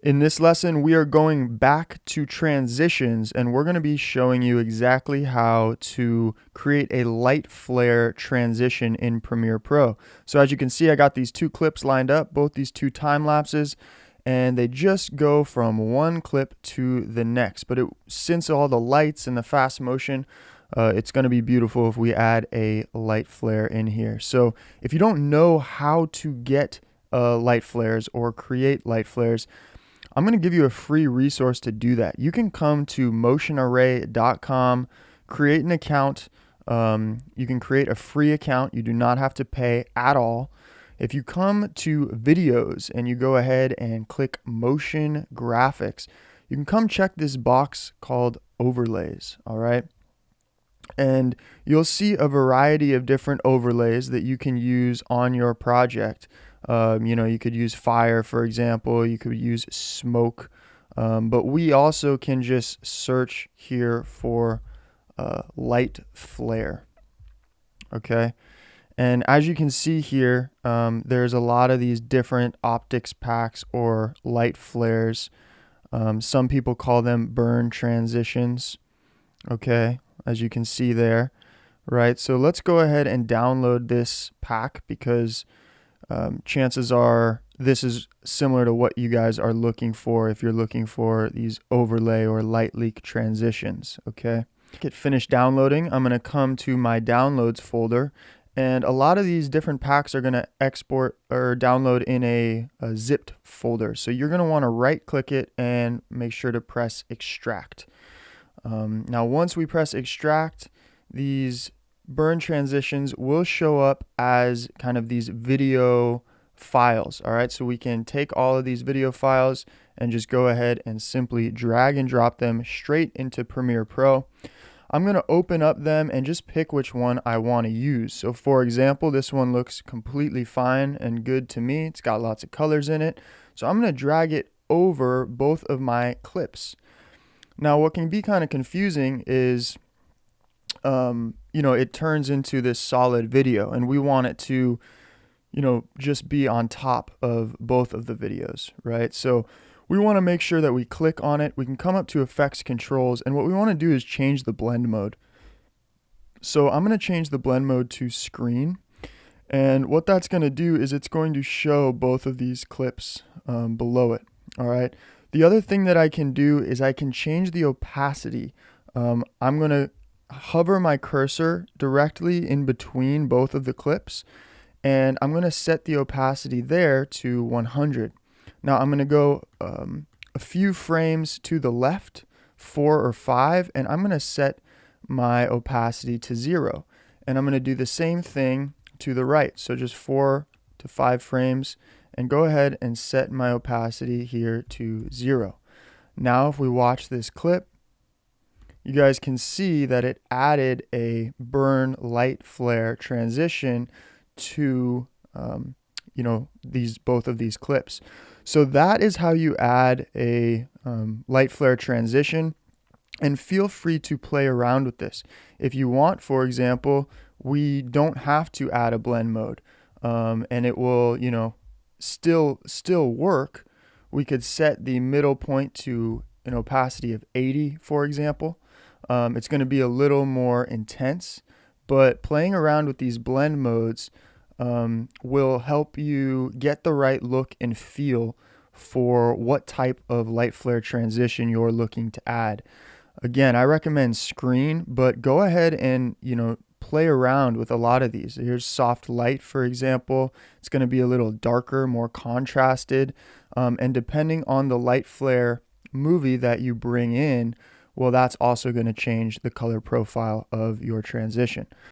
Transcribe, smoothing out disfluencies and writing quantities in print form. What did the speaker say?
In this lesson, we are going back to transitions and we're going to be showing you exactly how to create a light flare transition in Premiere Pro. So as you can see, I got these two clips lined up, both these two time lapses, and they just go from one clip to the next. But since all the lights and the fast motion, it's going to be beautiful if we add a light flare in here. So if you don't know how to get light flares or create light flares, I'm going to give you a free resource to do that. You can come to motionarray.com, create an account. You can create a free account. You do not have to pay at all. If you come to videos and you go ahead and click motion graphics, you can come check this box called overlays. All right. And you'll see a variety of different overlays that you can use on your project. You could use fire, for example. You could use smoke. But we also can just search here for light flare. Okay. And as you can see here, there's a lot of these different optics packs or light flares. Some people call them burn transitions. Okay, as you can see there, right? So let's go ahead and download this pack because chances are this is similar to what you guys are looking for if you're looking for these overlay or light leak transitions. Okay, get finished downloading. I'm going to come to my downloads folder, and a lot of these different packs are going to export or download in a zipped folder. So you're going to want to right click it and make sure to press extract. Now once we press extract, these burn transitions will show up as kind of these video files. All right, so we can take all of these video files and just go ahead and simply drag and drop them straight into Premiere Pro. I'm going to open up them and just pick which one I want to use. So for example, this one looks completely fine and good to me. It's got lots of colors in it. So I'm going to drag it over both of my clips. Now, what can be kind of confusing is, it turns into this solid video, and we want it to, just be on top of both of the videos, right? So we want to make sure that we click on it. We can come up to effects controls, and what we want to do is change the blend mode. So I'm going to change the blend mode to screen, and what that's going to do is it's going to show both of these clips below it, all right? The other thing that I can do is I can change the opacity. I'm going to hover my cursor directly in between both of the clips, and I'm going to set the opacity there to 100. Now I'm going to go a few frames to the left, 4 or 5, and I'm going to set my opacity to 0. And I'm going to do the same thing to the right, so just 4 to 5 frames, and go ahead and set my opacity here to 0. Now if we watch this clip, you guys can see that it added a burn light flare transition to both of these clips. So that is how you add a light flare transition, and feel free to play around with this. If you want, for example, we don't have to add a blend mode, and it will still work. We could set the middle point to an opacity of 80, for example. It's going to be a little more intense, but playing around with these blend modes will help you get the right look and feel for what type of light flare transition you're looking to add. Again, I recommend screen, but go ahead and play around with a lot of these. Here's soft light, for example. It's going to be a little darker, more contrasted, and depending on the light flare movie that you bring in, well, that's also going to change the color profile of your transition.